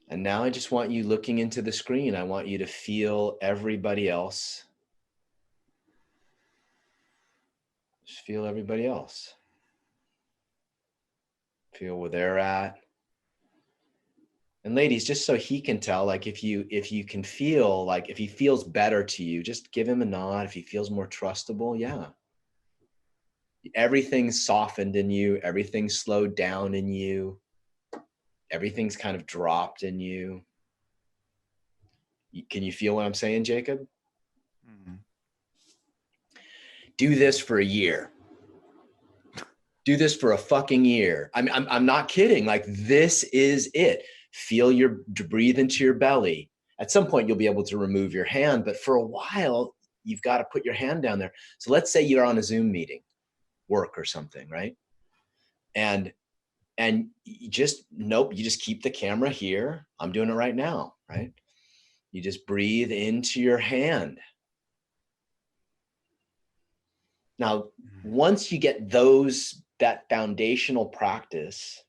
And now I just want you looking into the screen. I want you to feel everybody else. Just feel everybody else. Feel where they're at. And ladies, just so he can tell, like if you can feel, like if he feels better to you, just give him a nod. If he feels more trustable, yeah. Everything's softened in you. Everything's slowed down in you. Everything's kind of dropped in you. Can you feel what I'm saying, Jacob? Mm-hmm. Do this for a year. Do this for a fucking year. I'm not kidding. Like, this is it. Breathe into your belly. At some point, you'll be able to remove your hand, but for a while, you've got to put your hand down there. So let's say you're on a Zoom meeting, work or something, right? And you just keep the camera here. I'm doing it right now, right? You just breathe into your hand. Now, once you get that foundational practice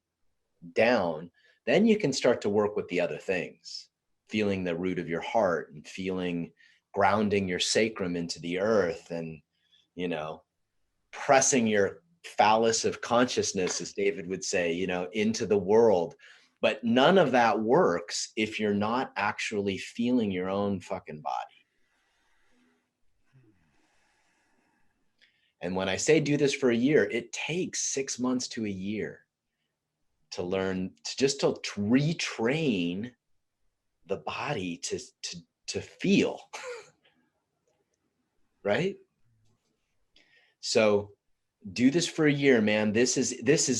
down, then you can start to work with the other things, feeling the root of your heart and grounding your sacrum into the earth, and, pressing your phallus of consciousness, as David would say, into the world. But none of that works if you're not actually feeling your own fucking body. And when I say do this for a year, it takes 6 months to a year to learn to retrain the body to feel, right? So do this for a year, man. This is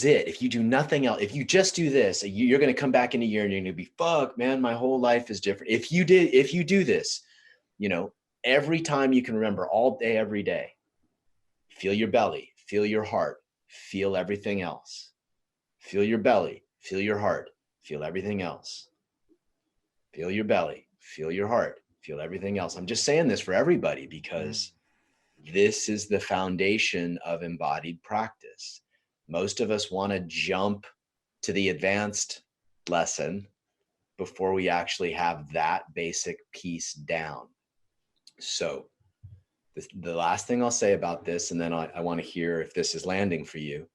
it. If you do nothing else, if you just do this, you're going to come back in a year and you're going to be, fuck, man, my whole life is different. If you do this, every time you can remember, all day, every day, feel your belly, feel your heart, feel everything else. Feel your belly, feel your heart, feel everything else. Feel your belly, feel your heart, feel everything else. I'm just saying this for everybody because this is the foundation of embodied practice. Most of us want to jump to the advanced lesson before we actually have that basic piece down. So the last thing I'll say about this, and then I want to hear if this is landing for you.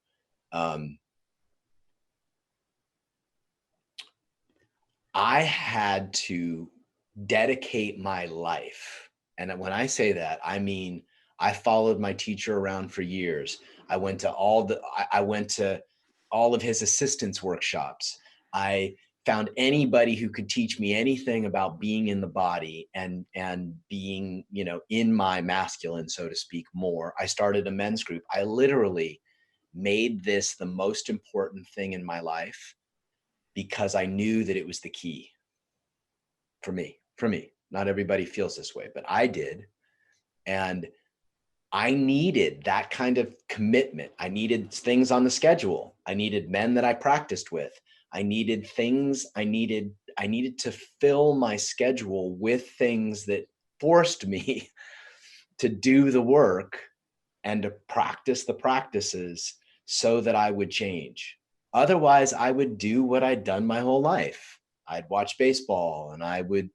I had to dedicate my life. And when I say that, I mean, I followed my teacher around for years. I went to all of his assistance workshops. I found anybody who could teach me anything about being in the body and being, in my masculine, so to speak, more. I started a men's group. I literally made this the most important thing in my life because I knew that it was the key for me. Not everybody feels this way, but I did. And I needed that kind of commitment. I needed things on the schedule. I needed men that I practiced with. I needed things. I needed to fill my schedule with things that forced me to do the work and to practice the practices so that I would change. Otherwise, I would do what I'd done my whole life. I'd watch baseball and I would,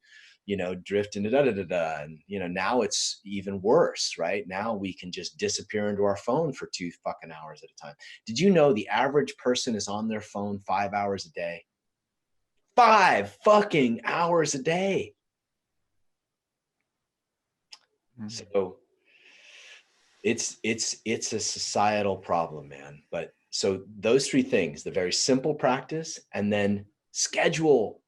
drift into da-da-da-da. And, now it's even worse, right? Now we can just disappear into our phone for 2 fucking hours at a time. Did you know the average person is on their phone 5 hours a day? 5 fucking hours a day. So it's a societal problem, man. But so those 3 things, the very simple practice, and then schedule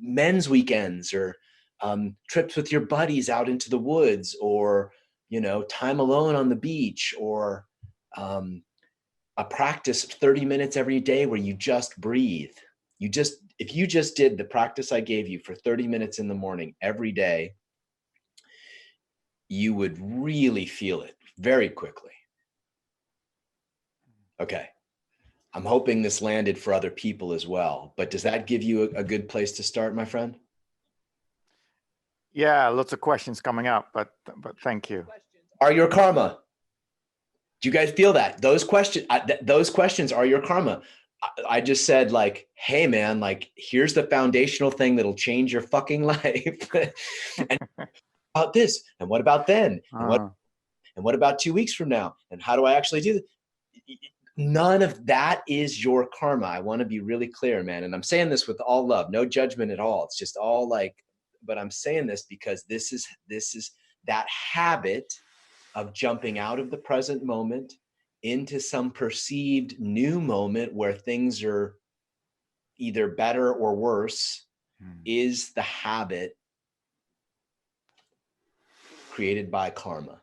men's weekends or trips with your buddies out into the woods, or, time alone on the beach, or a practice 30 minutes every day where you just breathe. If you just did the practice I gave you for 30 minutes in the morning every day, you would really feel it very quickly. Okay. I'm hoping this landed for other people as well, but does that give you a good place to start, my friend? Yeah, lots of questions coming up, but thank you. Are your karma? Do you guys feel that? Those questions are your karma. I just said, like, hey man, like, here's the foundational thing that'll change your fucking life. And about this, and what about then? And what about 2 weeks from now? And how do I actually do that? None of that is your karma. I want to be really clear, man. And I'm saying this with all love, no judgment at all. It's just all like, but I'm saying this because this is that habit of jumping out of the present moment into some perceived new moment where things are either better or worse is the habit created by karma.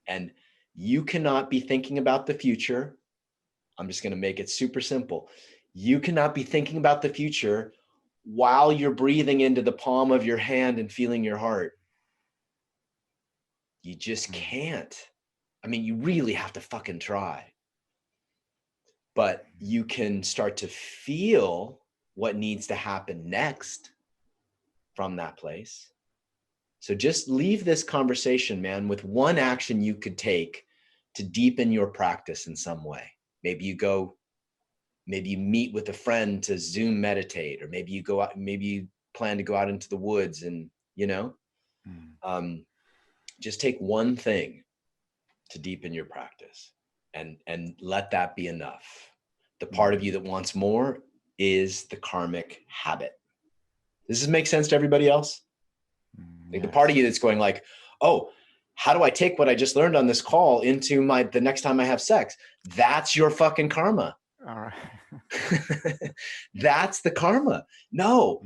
And you cannot be thinking about the future. I'm just going to make it super simple. You cannot be thinking about the future while you're breathing into the palm of your hand and feeling your heart. You just can't. I mean, you really have to fucking try. But you can start to feel what needs to happen next from that place. So just leave this conversation, man, with one action you could take to deepen your practice in some way. Maybe you meet with a friend to Zoom meditate, or maybe you go out, maybe you plan to go out into the woods and, just take one thing to deepen your practice and let that be enough. The part of you that wants more is the karmic habit. Does this make sense to everybody else? Like the part of you that's going like, oh, how do I take what I just learned on this call into the next time I have sex? That's your fucking karma. All right. That's the karma. No,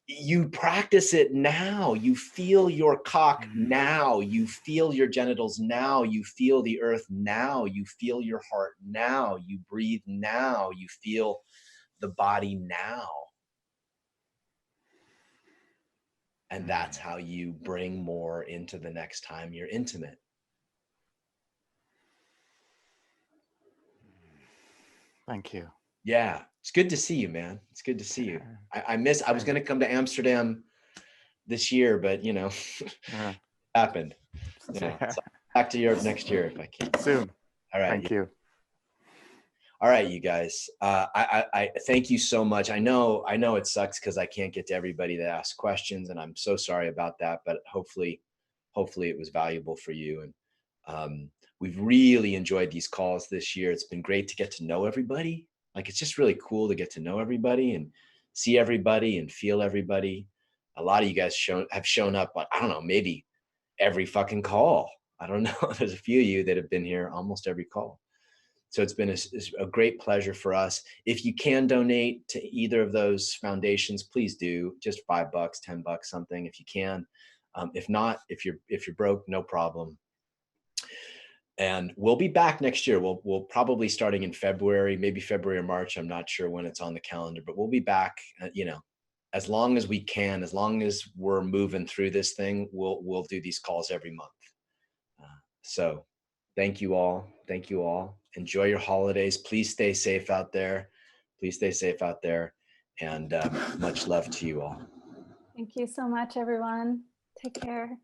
you practice it now. You feel your cock now. You feel your genitals now. You feel the earth now. You feel your heart now. You breathe now. You feel the body now. And that's how you bring more into the next time you're intimate. Thank you. Yeah, it's good to see you, man. It's good to see you. I was going to come to Amsterdam this year, but happened. So back to Europe next year if I can. Soon. All right. Thank you. All right, you guys. I thank you so much. I know it sucks because I can't get to everybody that asks questions, and I'm so sorry about that. But hopefully it was valuable for you. And we've really enjoyed these calls this year. It's been great to get to know everybody. Like it's just really cool to get to know everybody and see everybody and feel everybody. A lot of you guys have shown up on, I don't know, maybe every fucking call. I don't know. There's a few of you that have been here almost every call. So it's been a great pleasure for us. If you can donate to either of those foundations, please do. Just $5, $10, something if you can. If not, if you're broke, no problem. And we'll be back next year. We'll probably starting in February, maybe February or March. I'm not sure when it's on the calendar, but we'll be back. As long as we can, as long as we're moving through this thing, we'll do these calls every month. So thank you all. Thank you all. Enjoy your holidays. Please stay safe out there. And much love to you all. Thank you so much, everyone. Take care.